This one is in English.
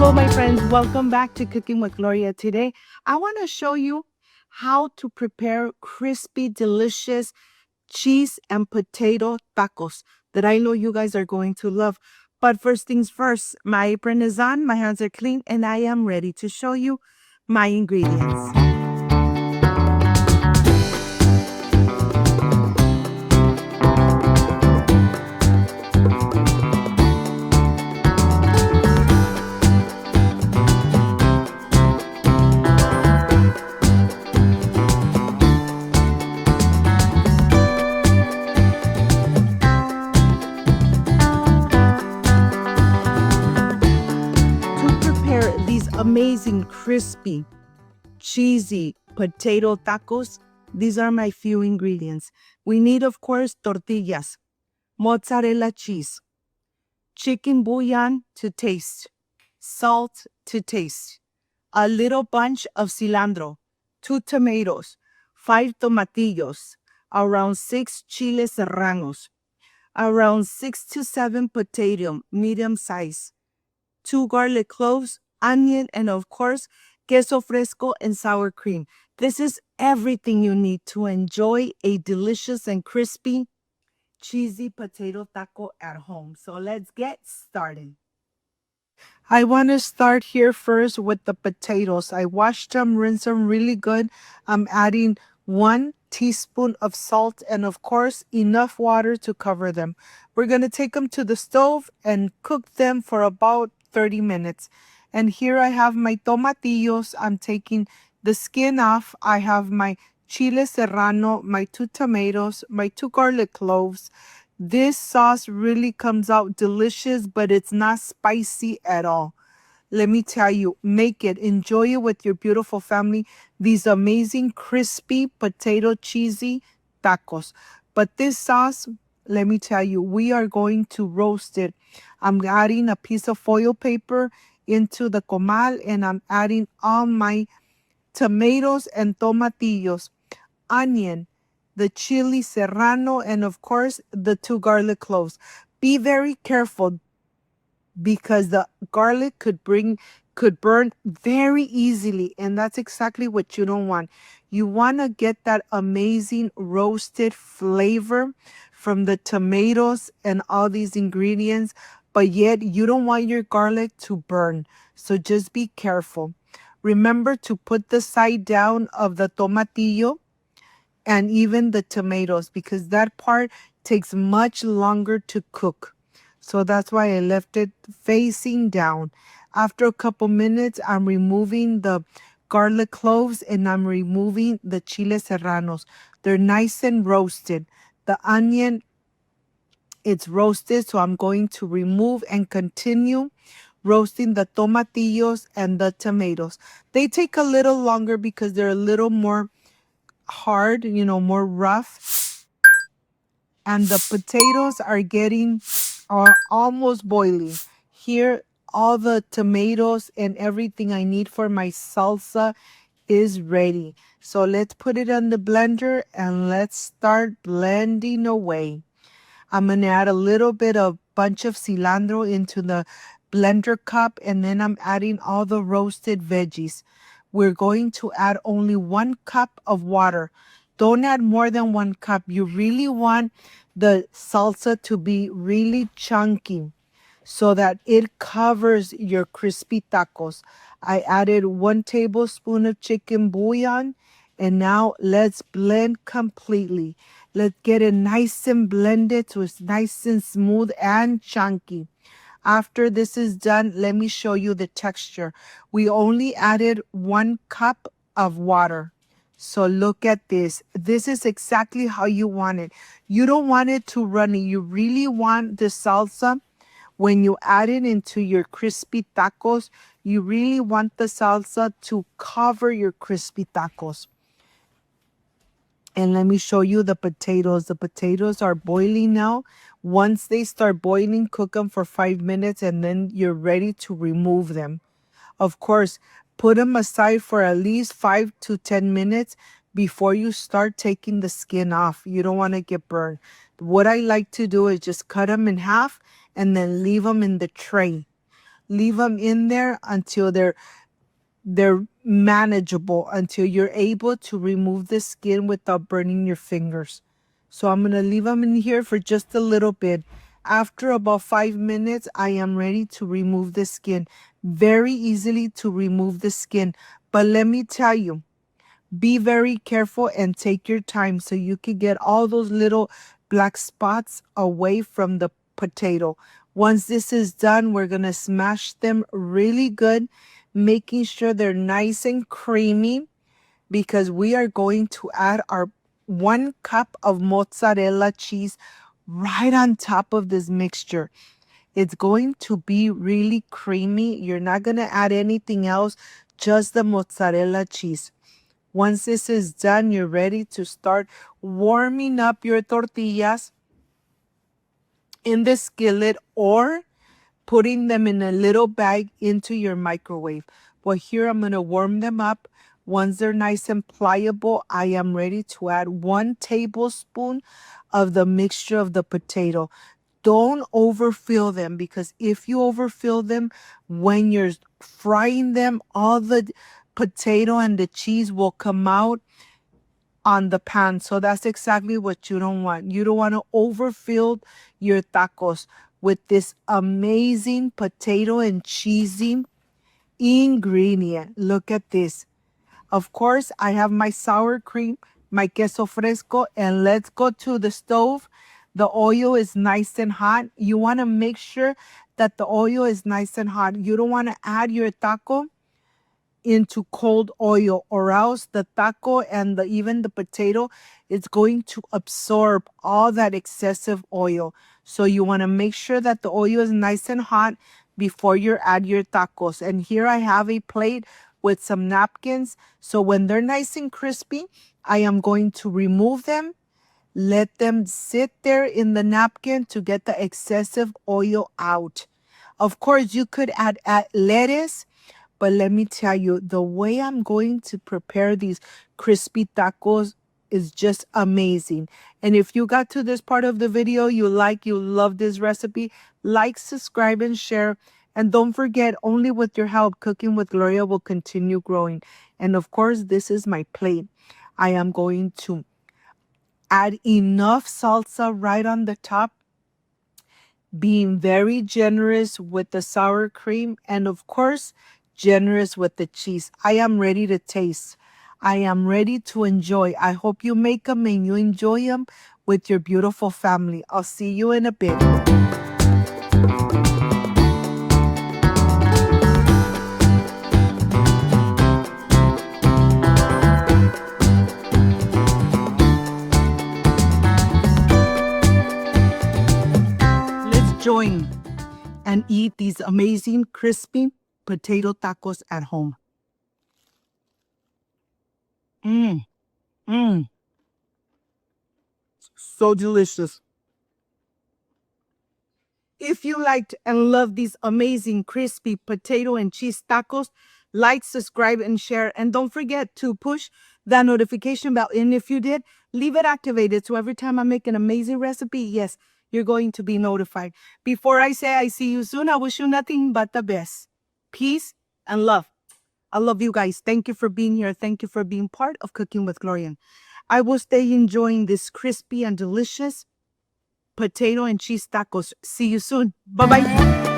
Hello, my friends. Welcome back to Cooking with Gloria. Today, I want to show you how to prepare crispy, delicious cheese and potato tacos that I know you guys are going to love. But first things first, my apron is on, my hands are clean, and I am ready to show you my ingredients. To prepare these amazing, crispy, cheesy potato tacos, these are my few ingredients. We need, of course, tortillas, mozzarella cheese, chicken bouillon to taste, salt to taste, a little bunch of cilantro, 2 tomatoes, 5 tomatillos, around 6 chiles serranos, around 6 to 7 potato, medium size, 2 garlic cloves, onion, and of course, queso fresco and sour cream. This is everything you need to enjoy a delicious and crispy, cheesy potato taco at home. So let's get started. I want to start here first with the potatoes. I washed them, rinsed them really good. I'm adding 1 teaspoon of salt and of course enough water to cover them. We're going to take them to the stove and cook them for about 30 minutes. And here I have my tomatillos. I'm taking the skin off. I have my chile serrano, my 2 tomatoes, my 2 garlic cloves. This sauce really comes out delicious, but it's not spicy at all. Let me tell you, make it, enjoy it with your beautiful family. These amazing crispy potato cheesy tacos. But this sauce, let me tell you, we are going to roast it. I'm adding a piece of foil paper into the comal and I'm adding all my tomatoes and tomatillos, onion, the chili serrano, and of course the 2 garlic cloves. Be very careful because the garlic could burn very easily, and that's exactly what you don't want. You want to get that amazing roasted flavor from the tomatoes and all these ingredients, but yet you don't want your garlic to burn. So just be careful. Remember to put the side down of the tomatillo and even the tomatoes because that part takes much longer to cook. So that's why I left it facing down. After a couple minutes, I'm removing the garlic cloves and I'm removing the chile serranos. They're nice and roasted. The onion, it's roasted, so I'm going to remove and continue roasting the tomatillos and the tomatoes. They take a little longer because they're a little more hard, more rough. And the potatoes are almost boiling. Here, all the tomatoes and everything I need for my salsa is ready. So let's put it on the blender and let's start blending away. I'm going to add a little bit of bunch of cilantro into the blender cup and then I'm adding all the roasted veggies. We're going to add only 1 cup of water. Don't add more than 1 cup. You really want the salsa to be really chunky so that it covers your crispy tacos. I added 1 tablespoon of chicken bouillon and now let's blend completely. Let's get it nice and blended so it's nice and smooth and chunky. After this is done, let me show you the texture. We only added 1 cup of water. So look at this. This is exactly how you want it. You don't want it too runny. You really want the salsa. When you add it into your crispy tacos, you really want the salsa to cover your crispy tacos. And let me show you the potatoes. The potatoes are boiling now. Once they start boiling, cook them for 5 minutes and then you're ready to remove them. Of course, put them aside for at least 5 to 10 minutes before you start taking the skin off. You don't want to get burned. What I like to do is just cut them in half and then leave them in the tray. Leave them in there until they're manageable, until you're able to remove the skin without burning your fingers. So I'm going to leave them in here for just a little bit. After about 5 minutes, I am ready to remove the skin. Very easily to remove the skin. But let me tell you, be very careful and take your time so you can get all those little black spots away from the potato. Once this is done, we're going to smash them really good, making sure they're nice and creamy, because we are going to add our 1 cup of mozzarella cheese right on top of this mixture. It's going to be really creamy. You're not going to add anything else, just the mozzarella cheese. Once this is done, you're ready to start warming up your tortillas in the skillet or putting them in a little bag into your microwave. But here I'm going to warm them up. Once they're nice and pliable, I am ready to add 1 tablespoon of the mixture of the potato. Don't overfill them, because if you overfill them when you're frying them, all the potato and the cheese will come out on the pan. So that's exactly what you don't want. You don't want to overfill your tacos with this amazing potato and cheesy ingredient. Look at this. Of course, I have my sour cream, my queso fresco, and let's go to the stove. The oil is nice and hot. You want to make sure that the oil is nice and hot. You don't want to add your taco into cold oil, or else the taco and even the potato is going to absorb all that excessive oil. So you want to make sure that the oil is nice and hot before you add your tacos. And here I have a plate with some napkins. So when they're nice and crispy, I am going to remove them. Let them sit there in the napkin to get the excessive oil out. Of course, you could add lettuce, but let me tell you, the way I'm going to prepare these crispy tacos is just amazing. And if you got to this part of the video, you love this recipe, like, subscribe, and share. And don't forget, only with your help, Cooking with Gloria will continue growing. And of course, this is my plate. I am going to add enough salsa right on the top, being very generous with the sour cream, and of course, generous with the cheese. I am ready to taste. I am ready to enjoy. I hope you make them and you enjoy them with your beautiful family. I'll see you in a bit. Let's join and eat these amazing crispy potato tacos at home. So delicious. If you liked and love these amazing crispy potato and cheese tacos, like, subscribe, and share. And don't forget to push that notification bell. And if you did, leave it activated. So every time I make an amazing recipe, yes, you're going to be notified. Before I say I see you soon, I wish you nothing but the best. Peace and love. I love you guys. Thank you for being here. Thank you for being part of Cooking with Gloria. I will stay enjoying this crispy and delicious potato and cheese tacos. See you soon. Bye-bye.